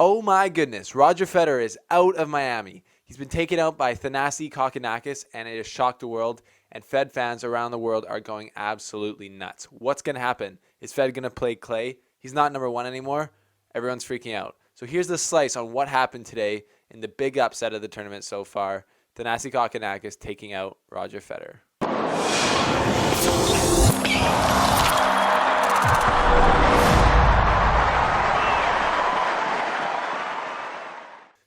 Oh my goodness, Roger Federer is out of Miami. He's been taken out by Thanasi Kokkinakis, and it has shocked the world, and Fed fans around the world are going absolutely nuts. What's going to happen? Is Fed going to play Clay? He's not number one anymore. Everyone's freaking out. So here's the slice on what happened today in the big upset of the tournament so far. Thanasi Kokkinakis taking out Roger Federer.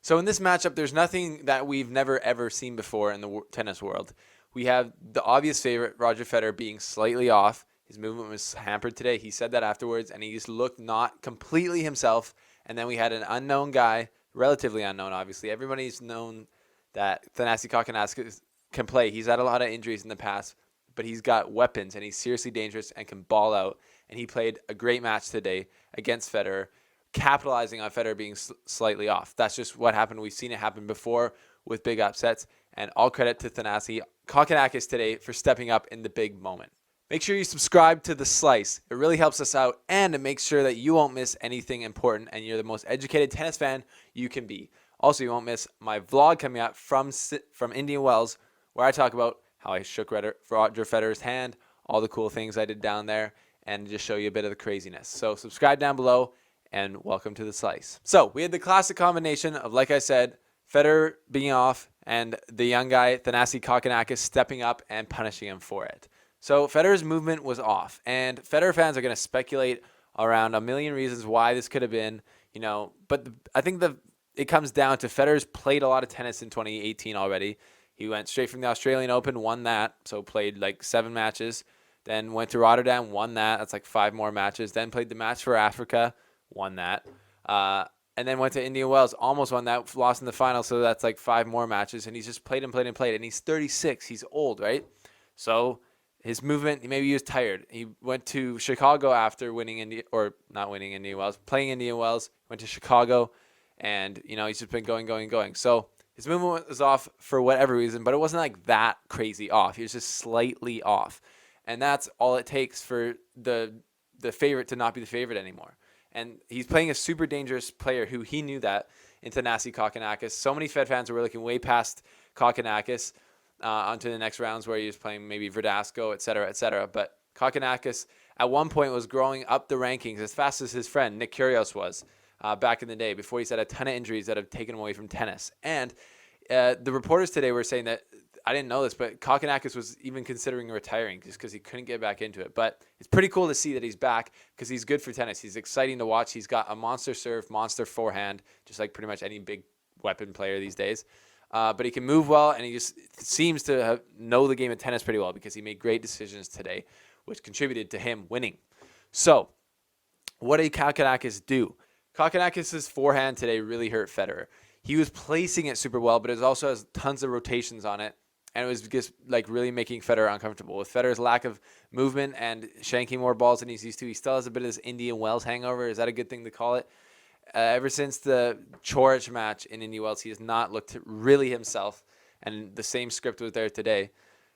So in this matchup, there's nothing that we've never ever seen before in the tennis world. We have the obvious favorite, Roger Federer, being slightly off. His movement was hampered today. He said that afterwards, and he just looked not completely himself. And then we had an unknown guy, relatively unknown, obviously. Everybody's known that Thanasi Kokkinakis can play. He's had a lot of injuries in the past, but he's got weapons, and he's seriously dangerous and can ball out. And he played a great match today against Federer, capitalizing on Federer being slightly off. That's just what happened. We've seen it happen before with big upsets. And all credit to Thanasi Kokkinakis today for stepping up in the big moment. Make sure you subscribe to The Slice. It really helps us out, and it makes sure that you won't miss anything important, and you're the most educated tennis fan you can be. Also, you won't miss my vlog coming out from Indian Wells, where I talk about how I shook Roger Federer's hand, all the cool things I did down there, and just show you a bit of the craziness. So subscribe down below, and welcome to The Slice. So we had the classic combination of, like I said, Federer being off and the young guy, Thanasi Kokkinakis, stepping up and punishing him for it. So Federer's movement was off, and Federer fans are going to speculate around a million reasons why this could have been, but I think it comes down to Federer's played a lot of tennis in 2018 already. He went straight from the Australian Open, won that, so played like 7 matches, then went to Rotterdam, won that, that's like 5 more matches, then played the match for Africa, won that, and then went to Indian Wells, almost won that, lost in the final, so that's like 5 more matches, and he's just played and played and played, and he's 36, he's old, right? So his movement, maybe he was tired. He went to Chicago after playing Indian Wells, went to Chicago, and, he's just been going. So his movement was off for whatever reason, but it wasn't like that crazy off. He was just slightly off. And that's all it takes for the favorite to not be the favorite anymore. And he's playing a super dangerous player who he knew that in Thanasi Kokkinakis. So many Fed fans were looking way past Kokkinakis onto the next rounds where he was playing maybe Verdasco, et cetera. But Kokkinakis at one point was growing up the rankings as fast as his friend Nick Kyrgios was back in the day before he's had a ton of injuries that have taken him away from tennis. And the reporters today were saying that, I didn't know this, but Kokkinakis was even considering retiring just because he couldn't get back into it. But it's pretty cool to see that he's back because he's good for tennis. He's exciting to watch. He's got a monster serve, monster forehand, just like pretty much any big weapon player these days. But he can move well, and he just seems to know the game of tennis pretty well because he made great decisions today, which contributed to him winning. So what did Kokkinakis do? Kokkinakis' forehand today really hurt Federer. He was placing it super well, but it also has tons of rotations on it, and it was just like really making Federer uncomfortable. With Federer's lack of movement and shanking more balls than he's used to, he still has a bit of this Indian Wells hangover. Is that a good thing to call it? Ever since the Coric match in Indian Wells, he has not looked really himself, and the same script was there today.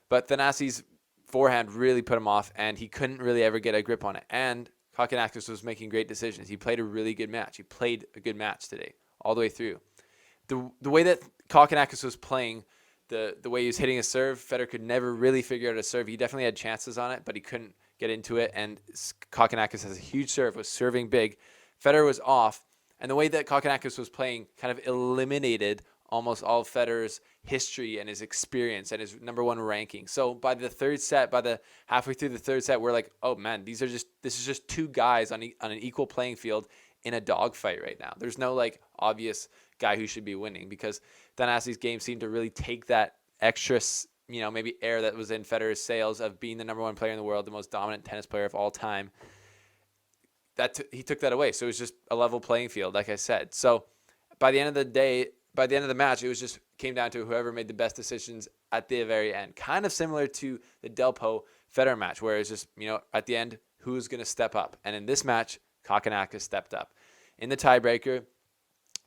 But Thanasi's forehand really put him off, and he couldn't really ever get a grip on it. And Kokkinakis was making great decisions. He played a really good match. He played a good match today, all the way through. The way that Kokkinakis was playing, the way he was hitting his serve, Federer could never really figure out a serve. He definitely had chances on it, but he couldn't get into it. And Kokkinakis has a huge serve, was serving big. Federer was off, and the way that Kokkinakis was playing kind of eliminated almost all of Federer's history and his experience and his number one ranking. So by the third set, halfway through the third set, we're like, oh man, this is just 2 guys on an equal playing field in a dogfight right now. There's no like obvious guy who should be winning because Thanasi's game seemed to really take that extra, maybe air that was in Federer's sails of being the number 1 player in the world, the most dominant tennis player of all time. He took that away. So it was just a level playing field, like I said. So by the end of the match, it was just came down to whoever made the best decisions at the very end. Kind of similar to the Delpo Federer match, where it's just, at the end, who's going to step up. And in this match, Kokkinakis stepped up. In the tiebreaker,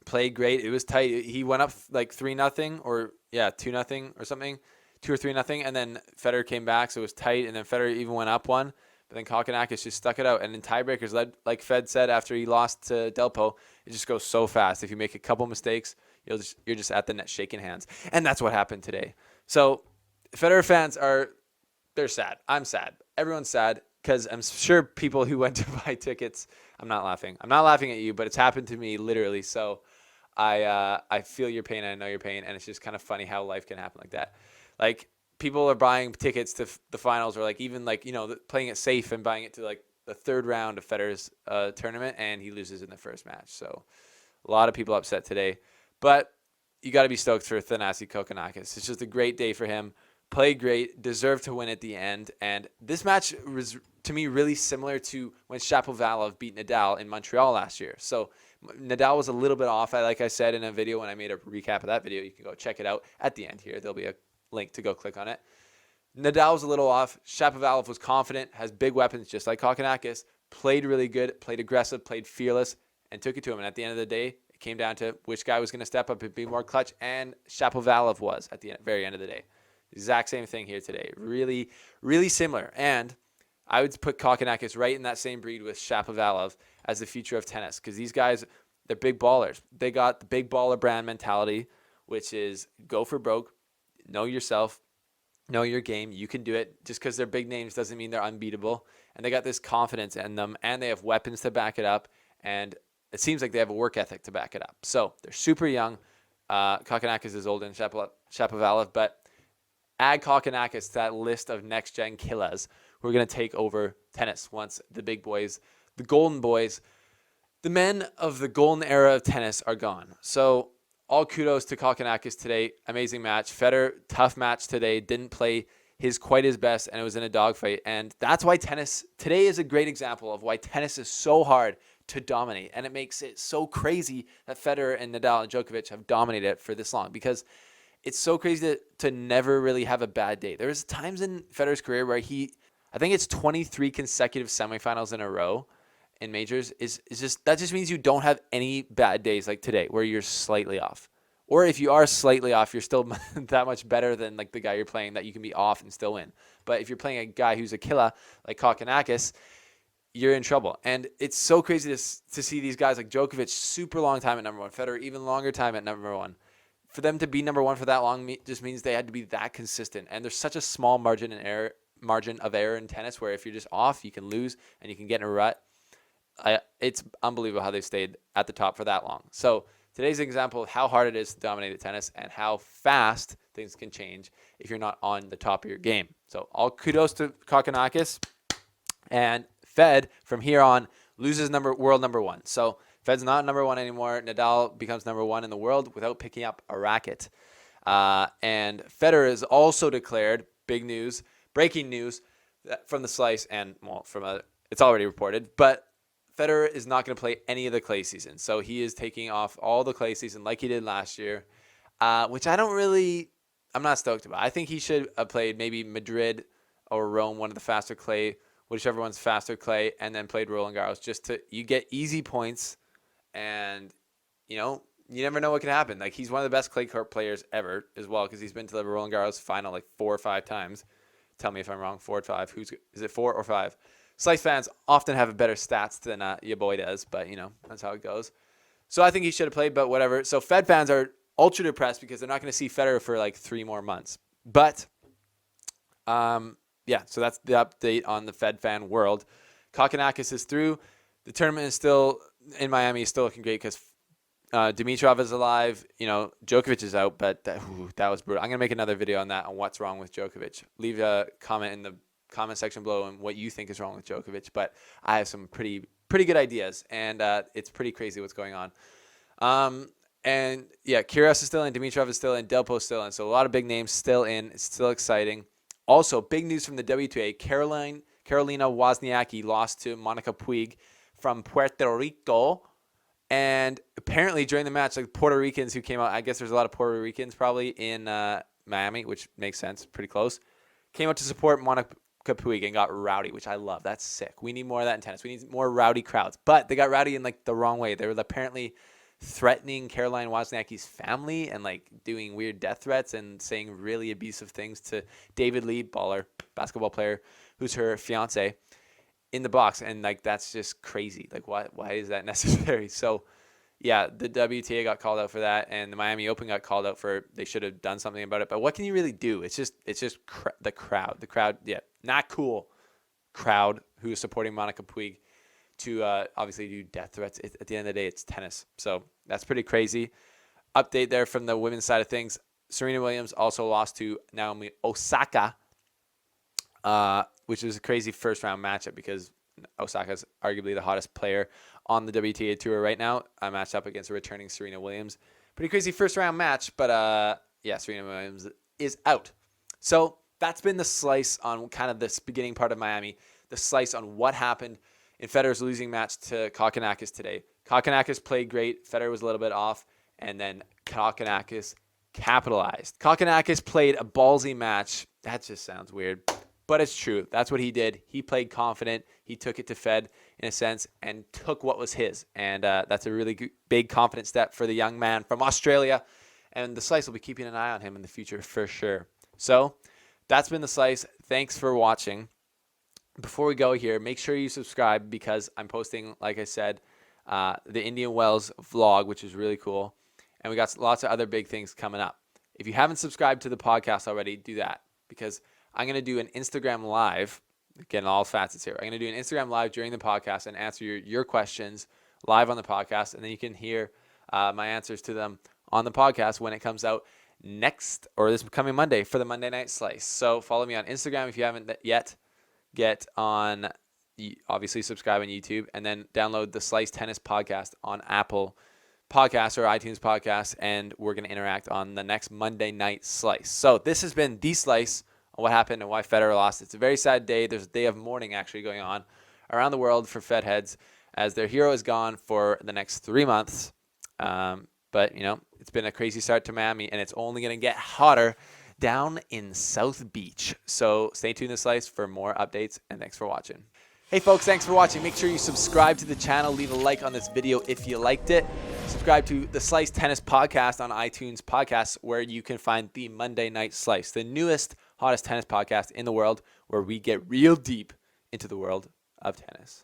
played great. It was tight. He went up like 3-0 or 2-0 or something, 2 or 3-0, and then Federer came back, so it was tight. And then Federer even went up 1, But then Kokkinakis just stuck it out. And in tiebreakers, like Fed said after he lost to Delpo, it just goes so fast. If you make a couple mistakes, you're just at the net shaking hands. And that's what happened today. So Federer fans they're sad. I'm sad. Everyone's sad because I'm sure people who went to buy tickets, I'm not laughing. I'm not laughing at you, but it's happened to me literally. So I feel your pain. And I know your pain. And it's just kind of funny how life can happen like that. Like, people are buying tickets to the finals, or like even like, playing it safe and buying it to like the third round of Federer's tournament, and he loses in the first match. So a lot of people upset today, but you got to be stoked for Thanasi Kokkinakis. It's just a great day for him. Played great, deserved to win at the end. And this match was, to me, really similar to when Shapovalov beat Nadal in Montreal last year. So Nadal was a little bit off. Like I said in a video when I made a recap of that video, you can go check it out at the end here. There'll be a link to go click on it. Nadal was a little off. Shapovalov was confident, has big weapons just like Kokkinakis, played really good, played aggressive, played fearless, and took it to him. And at the end of the day, it came down to which guy was going to step up and be more clutch, and Shapovalov was at the very end of the day. Exact same thing here today. Really, really similar. And I would put Kokkinakis right in that same breed with Shapovalov as the future of tennis, because these guys, they're big ballers. They got the big baller brand mentality, which is go for broke, know yourself, know your game. You can do it. Just because they're big names doesn't mean they're unbeatable. And they got this confidence in them, and they have weapons to back it up. And it seems like they have a work ethic to back it up. So they're super young. Kokkinakis is older than Shapovalov, but add Kokkinakis to that list of next-gen killers who are going to take over tennis once the big boys, the golden boys, the men of the golden era of tennis are gone. So all kudos to Kokkinakis today. Amazing match. Federer, tough match today. Didn't play quite his best, and it was in a dogfight. And that's why tennis today is a great example of why tennis is so hard to dominate. And it makes it so crazy that Federer and Nadal and Djokovic have dominated it for this long, because it's so crazy to never really have a bad day. There was times in Federer's career where I think it's 23 consecutive semifinals in a row in majors. That just means you don't have any bad days like today where you're slightly off. Or if you are slightly off, you're still that much better than like the guy you're playing that you can be off and still win. But if you're playing a guy who's a killer like Kokkinakis, you're in trouble. And it's so crazy to see these guys like Djokovic, super long time at number one, Federer, even longer time at number one. For them to be number one for that long just means they had to be that consistent. And there's such a small margin of error in tennis, where if you're just off, you can lose and you can get in a rut. It's unbelievable how they've stayed at the top for that long. So today's an example of how hard it is to dominate at tennis and how fast things can change if you're not on the top of your game. So all kudos to Kokkinakis. And Fed, from here on, loses world number one. So Fed's not number one anymore. Nadal becomes number one in the world without picking up a racket. And Federer is also declared, big news, breaking news from the slice, and it's already reported, but Federer is not going to play any of the clay season. So he is taking off all the clay season like he did last year, which I'm not stoked about. I think he should have played maybe Madrid or Rome, one of the faster clay, whichever one's faster clay, and then played Roland Garros you get easy points. And, you never know what can happen. Like, he's one of the best clay court players ever as well, because he's been to the Roland Garros final like 4 or 5 times. Tell me if I'm wrong. 4 or 5. Is it 4 or 5? Slice fans often have better stats than your boy does, but, that's how it goes. So I think he should have played, but whatever. So Fed fans are ultra depressed because they're not going to see Federer for like 3 more months. But, yeah, so that's the update on the Fed fan world. Kokkinakis is through. The tournament is still in Miami, is still looking great because Dimitrov is alive. Djokovic is out, but that was brutal. I'm going to make another video on that, on what's wrong with Djokovic. Leave a comment in the comment section below on what you think is wrong with Djokovic, but I have some pretty good ideas, and it's pretty crazy what's going on. And yeah, Kyrgios is still in, Dimitrov is still in, Delpo is still in, so a lot of big names still in. It's still exciting. Also, big news from the WTA, Carolina Wozniacki lost to Monica Puig from Puerto Rico. And apparently during the match, like Puerto Ricans who came out, I guess there's a lot of Puerto Ricans probably in Miami, which makes sense, pretty close, came out to support Monica Puig and got rowdy, which I love. That's sick. We need more of that in tennis. We need more rowdy crowds. But they got rowdy in like the wrong way. They were apparently threatening Caroline Wozniacki's family and like doing weird death threats and saying really abusive things to David Lee, basketball player, who's her fiance. in the box, and like that's just crazy. Like why is that necessary? So yeah, the WTA got called out for that, and the Miami Open got called out for they should have done something about it. But what can you really do? It's just the crowd. The crowd, yeah, not cool. Crowd who is supporting Monica Puig to obviously do death threats. At the end of the day, it's tennis. So that's pretty crazy. Update there from the women's side of things. Serena Williams also lost to Naomi Osaka, which was a crazy first round matchup because Osaka's arguably the hottest player on the WTA tour right now. Matched up against a returning Serena Williams. Pretty crazy first round match, but yeah, Serena Williams is out. So that's been the slice on kind of this beginning part of Miami, the slice on what happened in Federer's losing match to Kokkinakis today. Kokkinakis played great. Federer was a little bit off, and then Kokkinakis capitalized. Kokkinakis played a ballsy match. That just sounds weird, but it's true. That's what he did. He played confident. He took it to Fed in a sense and took what was his, and that's a really big confident step for the young man from Australia, and the Slice will be keeping an eye on him in the future for sure. So that's been the Slice. Thanks for watching. Before we go here, make sure you subscribe because I'm posting, like I said, the Indian Wells vlog, which is really cool. And we got lots of other big things coming up. If you haven't subscribed to the podcast already, do that because I'm going to do an Instagram live. Again, all facets here. I'm going to do an Instagram live during the podcast and answer your questions live on the podcast. And then you can hear my answers to them on the podcast when it comes out next or this coming Monday for the Monday Night Slice. So follow me on Instagram if you haven't yet. Get on, obviously subscribe on YouTube, and then download the Slice Tennis Podcast on Apple Podcasts or iTunes Podcasts, and we're going to interact on the next Monday Night Slice. So this has been The Slice on what happened and why Federer lost. It's a very sad day. There's a day of mourning actually going on around the world for Fed heads as their hero is gone for the next 3 months. But, you know, it's been a crazy start to Miami, and it's only going to get hotter down in South Beach. So stay tuned to Slice for more updates, and thanks for watching. Hey folks, thanks for watching. Make sure you subscribe to the channel, leave a like on this video if you liked it. Subscribe to the Slice Tennis Podcast on iTunes Podcasts, where you can find the Monday Night Slice, the newest, hottest tennis podcast in the world, where we get real deep into the world of tennis.